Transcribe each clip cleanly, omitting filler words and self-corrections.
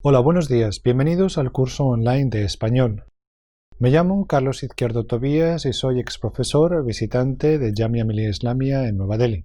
Hola, buenos días. Bienvenidos al curso online de español. Me llamo Carlos Izquierdo Tobías y soy exprofesor visitante de Jamia Millia Islamia en Nueva Delhi.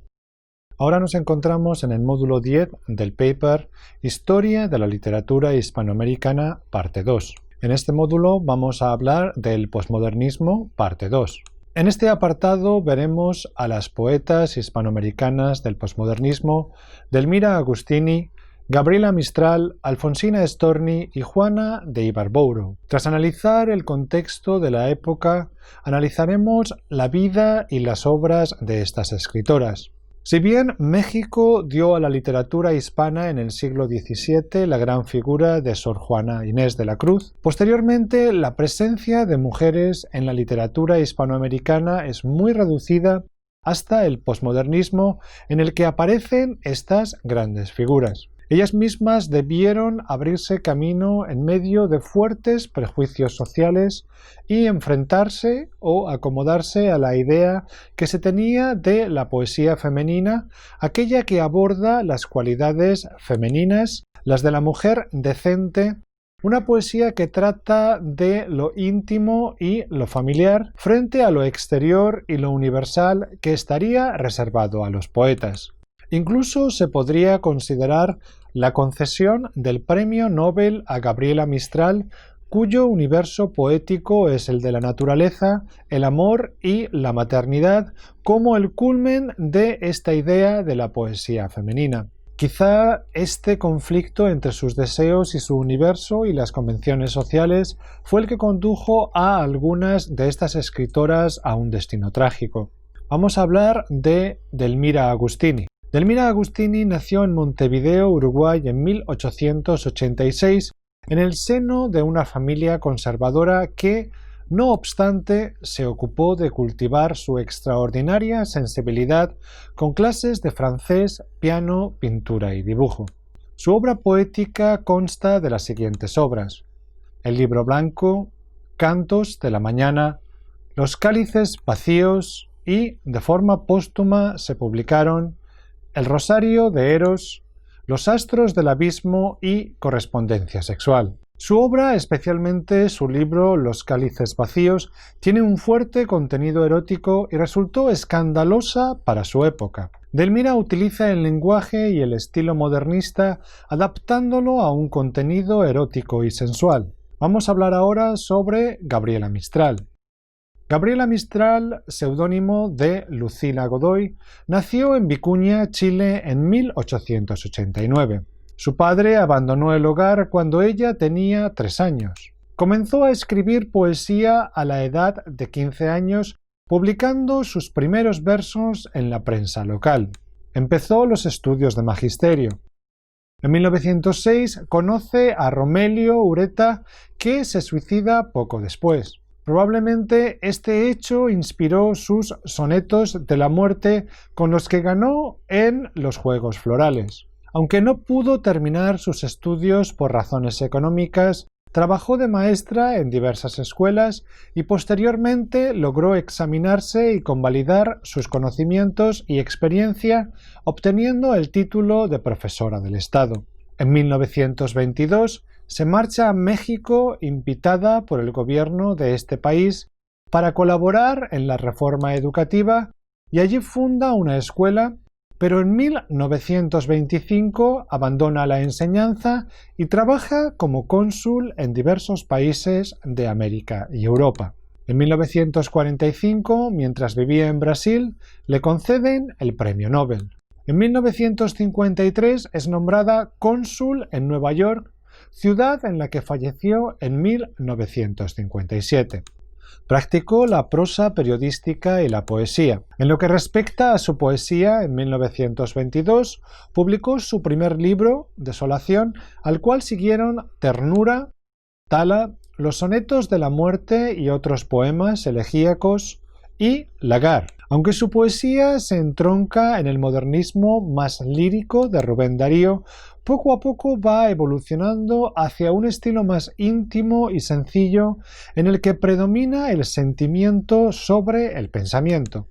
Ahora nos encontramos en el módulo 10 del paper Historia de la literatura hispanoamericana, parte 2. En este módulo vamos a hablar del posmodernismo, parte 2. En este apartado veremos a las poetas hispanoamericanas del posmodernismo, Delmira Agustini, Gabriela Mistral, Alfonsina Storni y Juana de Ibarbourou. Tras analizar el contexto de la época, analizaremos la vida y las obras de estas escritoras. Si bien México dio a la literatura hispana en el siglo XVII la gran figura de Sor Juana Inés de la Cruz, posteriormente la presencia de mujeres en la literatura hispanoamericana es muy reducida hasta el posmodernismo en el que aparecen estas grandes figuras. Ellas mismas debieron abrirse camino en medio de fuertes prejuicios sociales y enfrentarse o acomodarse a la idea que se tenía de la poesía femenina, aquella que aborda las cualidades femeninas, las de la mujer decente, una poesía que trata de lo íntimo y lo familiar frente a lo exterior y lo universal que estaría reservado a los poetas. Incluso se podría considerar la concesión del Premio Nobel a Gabriela Mistral, cuyo universo poético es el de la naturaleza, el amor y la maternidad, como el culmen de esta idea de la poesía femenina. Quizá este conflicto entre sus deseos y su universo y las convenciones sociales fue el que condujo a algunas de estas escritoras a un destino trágico. Vamos a hablar de Delmira Agustini. Delmira Agustini nació en Montevideo, Uruguay, en 1886, en el seno de una familia conservadora que, no obstante, se ocupó de cultivar su extraordinaria sensibilidad con clases de francés, piano, pintura y dibujo. Su obra poética consta de las siguientes obras: El libro blanco, Cantos de la mañana, Los cálices vacíos y, de forma póstuma, se publicaron El rosario de Eros, Los astros del abismo y Correspondencia sexual. Su obra, especialmente su libro Los cálices vacíos, tiene un fuerte contenido erótico y resultó escandalosa para su época. Delmira utiliza el lenguaje y el estilo modernista adaptándolo a un contenido erótico y sensual. Vamos a hablar ahora sobre Gabriela Mistral. Gabriela Mistral, seudónimo de Lucila Godoy, nació en Vicuña, Chile, en 1889. Su padre abandonó el hogar cuando ella tenía 3 años. Comenzó a escribir poesía a la edad de 15 años, publicando sus primeros versos en la prensa local. Empezó los estudios de magisterio. En 1906 conoce a Romelio Ureta, que se suicida poco después. Probablemente este hecho inspiró sus sonetos de la muerte con los que ganó en los Juegos Florales. Aunque no pudo terminar sus estudios por razones económicas, trabajó de maestra en diversas escuelas y posteriormente logró examinarse y convalidar sus conocimientos y experiencia, obteniendo el título de profesora del Estado. En 1922 se marcha a México invitada por el gobierno de este país para colaborar en la reforma educativa y allí funda una escuela, pero en 1925 abandona la enseñanza y trabaja como cónsul en diversos países de América y Europa. En 1945, mientras vivía en Brasil, le conceden el Premio Nobel. En 1953 es nombrada cónsul en Nueva York, ciudad en la que falleció en 1957. Practicó la prosa periodística y la poesía. En lo que respecta a su poesía, en 1922 publicó su primer libro, Desolación, al cual siguieron Ternura, Tala, Los sonetos de la muerte y otros poemas elegíacos y Lagar. Aunque su poesía se entronca en el modernismo más lírico de Rubén Darío, poco a poco va evolucionando hacia un estilo más íntimo y sencillo en el que predomina el sentimiento sobre el pensamiento.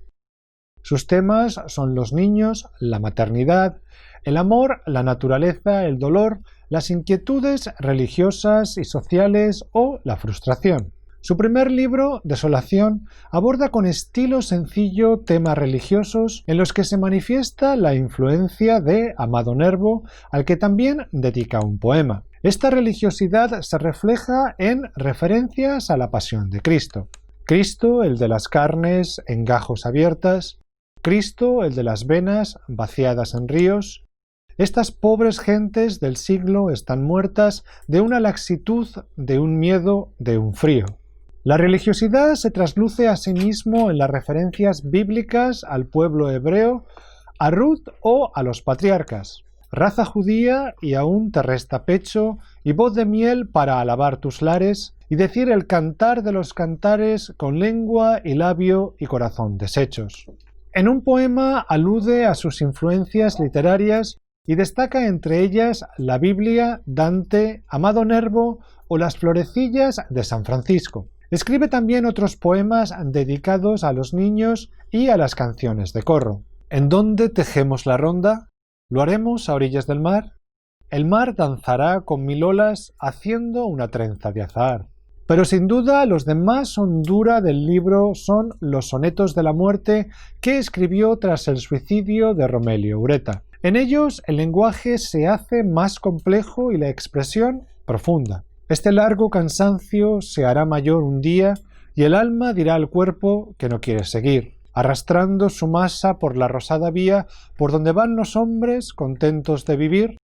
Sus temas son los niños, la maternidad, el amor, la naturaleza, el dolor, las inquietudes religiosas y sociales o la frustración. Su primer libro, Desolación, aborda con estilo sencillo temas religiosos en los que se manifiesta la influencia de Amado Nervo, al que también dedica un poema. Esta religiosidad se refleja en referencias a la pasión de Cristo. Cristo, el de las carnes en gajos abiertas, Cristo, el de las venas vaciadas en ríos. Estas pobres gentes del siglo están muertas de una laxitud, de un miedo, de un frío. La religiosidad se trasluce a sí mismo en las referencias bíblicas al pueblo hebreo, a Ruth o a los patriarcas. Raza judía y aún te resta pecho y voz de miel para alabar tus lares y decir el cantar de los cantares con lengua y labio y corazón deshechos. En un poema alude a sus influencias literarias y destaca entre ellas la Biblia, Dante, Amado Nervo o las florecillas de San Francisco. Escribe también otros poemas dedicados a los niños y a las canciones de corro. ¿En dónde tejemos la ronda? ¿Lo haremos a orillas del mar? El mar danzará con 1000 olas haciendo una trenza de azahar. Pero sin duda los de más hondura del libro son los sonetos de la muerte que escribió tras el suicidio de Romelio Ureta. En ellos el lenguaje se hace más complejo y la expresión profunda. Este largo cansancio se hará mayor un día y el alma dirá al cuerpo que no quiere seguir, arrastrando su masa por la rosada vía por donde van los hombres contentos de vivir.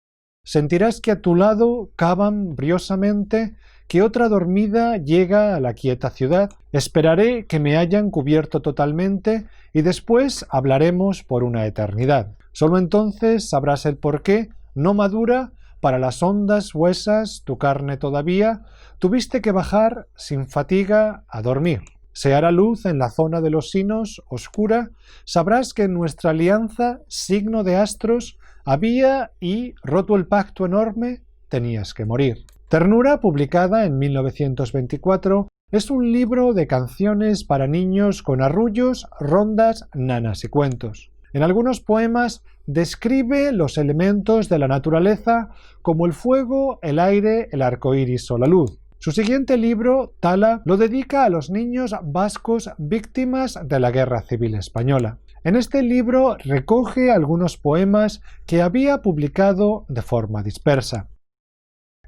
Sentirás que a tu lado cavan briosamente, que otra dormida llega a la quieta ciudad. Esperaré que me hayan cubierto totalmente y después hablaremos por una eternidad. Solo entonces sabrás el porqué, no madura, para las hondas huesas tu carne todavía, tuviste que bajar sin fatiga a dormir. Se hará luz en la zona de los sinos, oscura, sabrás que en nuestra alianza, signo de astros, había y, roto el pacto enorme, tenías que morir. Ternura, publicada en 1924, es un libro de canciones para niños con arrullos, rondas, nanas y cuentos. En algunos poemas describe los elementos de la naturaleza como el fuego, el aire, el arco iris o la luz. Su siguiente libro, Tala, lo dedica a los niños vascos víctimas de la Guerra Civil Española. En este libro recoge algunos poemas que había publicado de forma dispersa.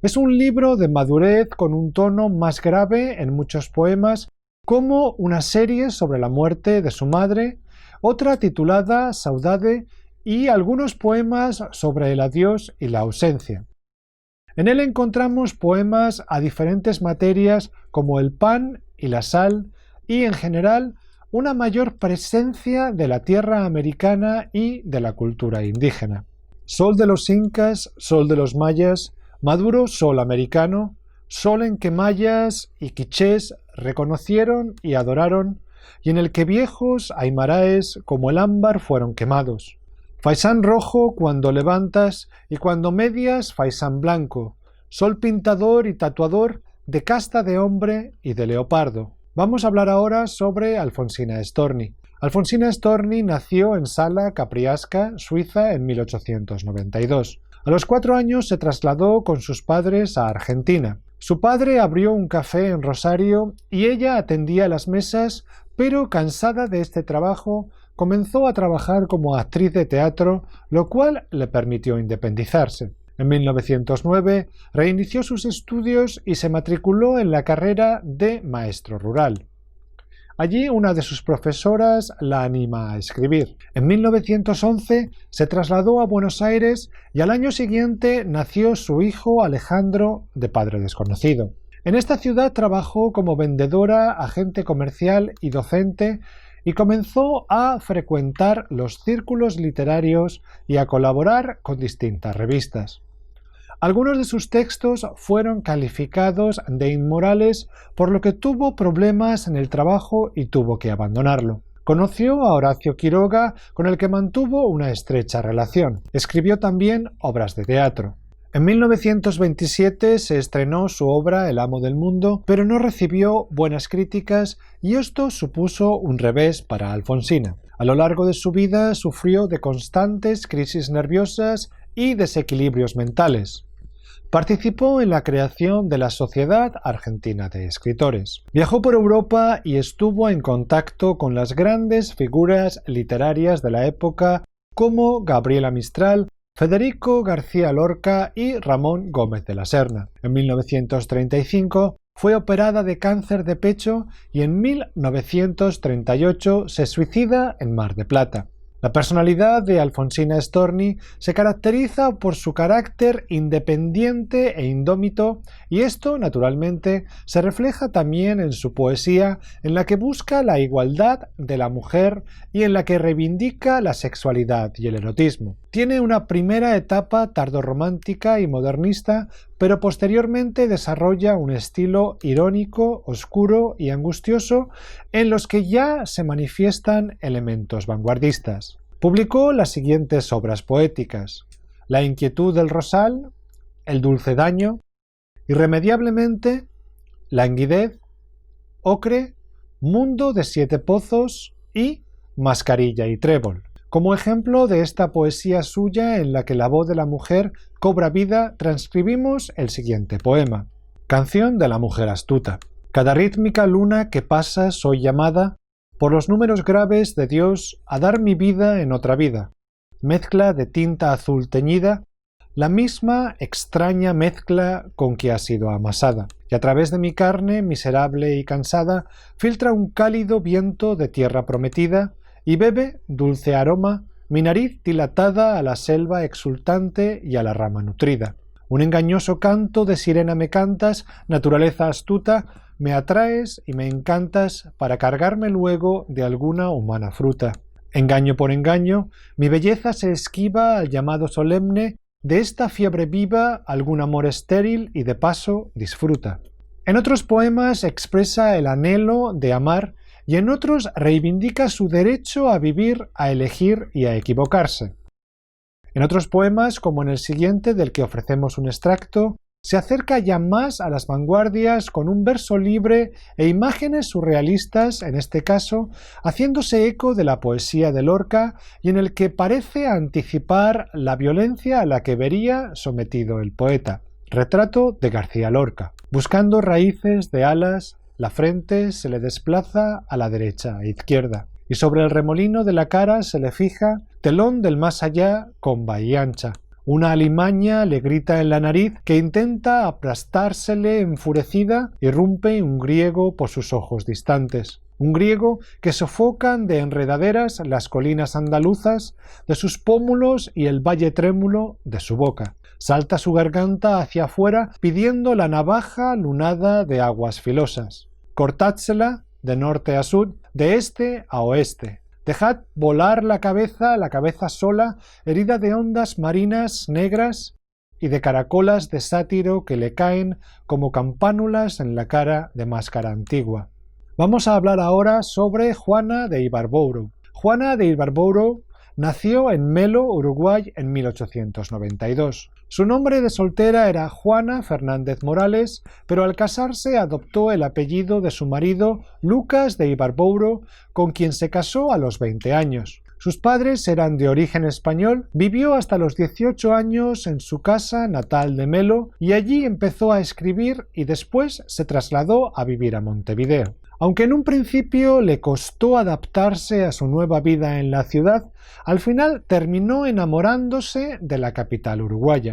Es un libro de madurez con un tono más grave en muchos poemas, como una serie sobre la muerte de su madre, otra titulada Saudade y algunos poemas sobre el adiós y la ausencia. En él encontramos poemas a diferentes materias como el pan y la sal y, en general, una mayor presencia de la tierra americana y de la cultura indígena. Sol de los incas, sol de los mayas, maduro sol americano, sol en que mayas y quichés reconocieron y adoraron, y en el que viejos aymaraes como el ámbar fueron quemados. Faisán rojo cuando levantas y cuando medias faisán blanco, sol pintador y tatuador de casta de hombre y de leopardo. Vamos a hablar ahora sobre Alfonsina Storni. Alfonsina Storni nació en Sala Capriasca, Suiza, en 1892. A los 4 años se trasladó con sus padres a Argentina. Su padre abrió un café en Rosario y ella atendía las mesas, pero cansada de este trabajo, comenzó a trabajar como actriz de teatro, lo cual le permitió independizarse. En 1909 reinició sus estudios y se matriculó en la carrera de maestro rural. Allí una de sus profesoras la anima a escribir. En 1911 se trasladó a Buenos Aires y al año siguiente nació su hijo Alejandro, de padre desconocido. En esta ciudad trabajó como vendedora, agente comercial y docente y comenzó a frecuentar los círculos literarios y a colaborar con distintas revistas. Algunos de sus textos fueron calificados de inmorales, por lo que tuvo problemas en el trabajo y tuvo que abandonarlo. Conoció a Horacio Quiroga, con el que mantuvo una estrecha relación. Escribió también obras de teatro. En 1927 se estrenó su obra El amo del mundo, pero no recibió buenas críticas y esto supuso un revés para Alfonsina. A lo largo de su vida sufrió de constantes crisis nerviosas y desequilibrios mentales. Participó en la creación de la Sociedad Argentina de Escritores. Viajó por Europa y estuvo en contacto con las grandes figuras literarias de la época como Gabriela Mistral, Federico García Lorca y Ramón Gómez de la Serna. En 1935 fue operada de cáncer de pecho y en 1938 se suicida en Mar de Plata. La personalidad de Alfonsina Storni se caracteriza por su carácter independiente e indómito, y esto, naturalmente, se refleja también en su poesía, en la que busca la igualdad de la mujer y en la que reivindica la sexualidad y el erotismo. Tiene una primera etapa tardorromántica y modernista, pero posteriormente desarrolla un estilo irónico, oscuro y angustioso en los que ya se manifiestan elementos vanguardistas. Publicó las siguientes obras poéticas: La inquietud del rosal, El dulce daño, Irremediablemente, Languidez, Ocre, Mundo de siete pozos y Mascarilla y trébol. Como ejemplo de esta poesía suya en la que la voz de la mujer cobra vida, transcribimos el siguiente poema. Canción de la mujer astuta. Cada rítmica luna que pasa soy llamada por los números graves de Dios a dar mi vida en otra vida. Mezcla de tinta azul teñida, la misma extraña mezcla con que ha sido amasada, y a través de mi carne miserable y cansada filtra un cálido viento de tierra prometida y bebe dulce aroma mi nariz dilatada a la selva exultante y a la rama nutrida. Un engañoso canto de sirena me cantas, naturaleza astuta, me atraes y me encantas para cargarme luego de alguna humana fruta. Engaño por engaño, mi belleza se esquiva al llamado solemne de esta fiebre viva algún amor estéril y de paso disfruta. En otros poemas expresa el anhelo de amar y en otros reivindica su derecho a vivir, a elegir y a equivocarse. En otros poemas, como en el siguiente del que ofrecemos un extracto, se acerca ya más a las vanguardias con un verso libre e imágenes surrealistas, en este caso, haciéndose eco de la poesía de Lorca y en el que parece anticipar la violencia a la que vería sometido el poeta. Retrato de García Lorca. Buscando raíces de alas, la frente se le desplaza a la derecha e izquierda, y sobre el remolino de la cara se le fija telón del más allá con bahía ancha. Una alimaña le grita en la nariz que intenta aplastársele enfurecida, irrumpe un griego por sus ojos distantes. Un griego que sofocan de enredaderas las colinas andaluzas de sus pómulos y el valle trémulo de su boca. Salta su garganta hacia afuera pidiendo la navaja lunada de aguas filosas. Cortádsela de norte a sur, de este a oeste. Dejad volar la cabeza sola, herida de ondas marinas negras y de caracolas de sátiro que le caen como campánulas en la cara de máscara antigua. Vamos a hablar ahora sobre Juana de Ibarbourou. Juana de Ibarbourou nació en Melo, Uruguay, en 1892. Su nombre de soltera era Juana Fernández Morales, pero al casarse adoptó el apellido de su marido Lucas de Ibarbourou, con quien se casó a los 20 años. Sus padres eran de origen español, vivió hasta los 18 años en su casa natal de Melo y allí empezó a escribir y después se trasladó a vivir a Montevideo. Aunque en un principio le costó adaptarse a su nueva vida en la ciudad, al final terminó enamorándose de la capital uruguaya.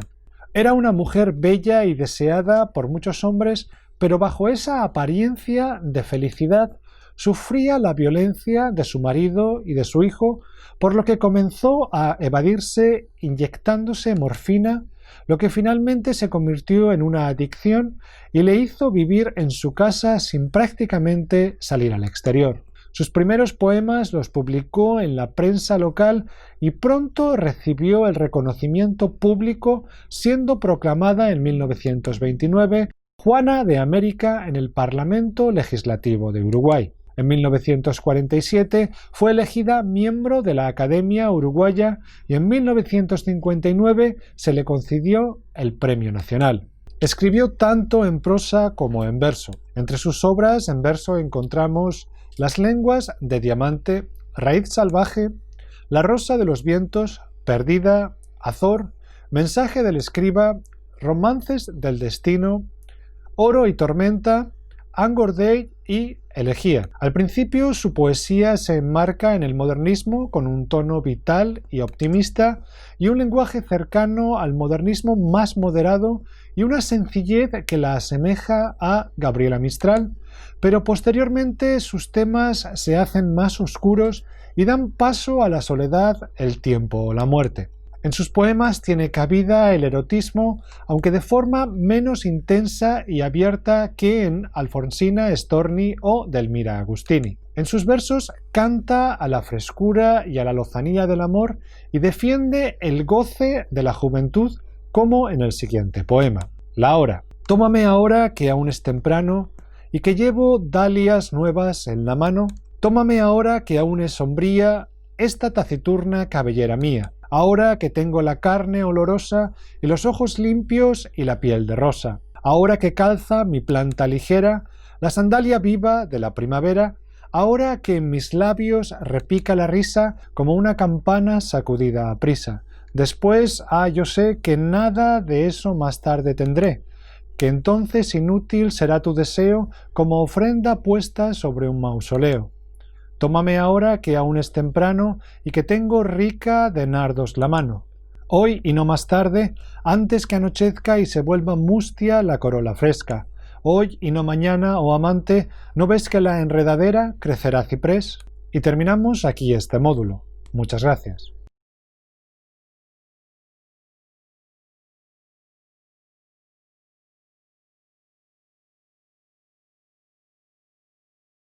Era una mujer bella y deseada por muchos hombres, pero bajo esa apariencia de felicidad sufría la violencia de su marido y de su hijo, por lo que comenzó a evadirse inyectándose morfina, lo que finalmente se convirtió en una adicción y le hizo vivir en su casa sin prácticamente salir al exterior. Sus primeros poemas los publicó en la prensa local y pronto recibió el reconocimiento público, siendo proclamada en 1929 Juana de América en el Parlamento Legislativo de Uruguay. En 1947 fue elegida miembro de la Academia Uruguaya y en 1959 se le concedió el Premio Nacional. Escribió tanto en prosa como en verso. Entre sus obras en verso encontramos Las lenguas de diamante, Raíz salvaje, La rosa de los vientos, Perdida, Azor, Mensaje del escriba, Romances del destino, Oro y tormenta, Angor Day y Elegía. Al principio su poesía se enmarca en el modernismo con un tono vital y optimista y un lenguaje cercano al modernismo más moderado y una sencillez que la asemeja a Gabriela Mistral, pero posteriormente sus temas se hacen más oscuros y dan paso a la soledad, el tiempo o la muerte. En sus poemas tiene cabida el erotismo, aunque de forma menos intensa y abierta que en Alfonsina Storni o Delmira Agustini. En sus versos canta a la frescura y a la lozanía del amor y defiende el goce de la juventud, como en el siguiente poema. La hora. Tómame ahora que aún es temprano y que llevo dalias nuevas en la mano. Tómame ahora que aún es sombría esta taciturna cabellera mía. Ahora que tengo la carne olorosa y los ojos limpios y la piel de rosa. Ahora que calza mi planta ligera la sandalia viva de la primavera. Ahora que en mis labios repica la risa como una campana sacudida a prisa. Después, yo sé que nada de eso más tarde tendré, que entonces inútil será tu deseo como ofrenda puesta sobre un mausoleo. Tómame ahora que aún es temprano y que tengo rica de nardos la mano. Hoy y no más tarde, antes que anochezca y se vuelva mustia la corola fresca. Hoy y no mañana, oh amante, ¿no ves que la enredadera crecerá ciprés? Y terminamos aquí este módulo. Muchas gracias.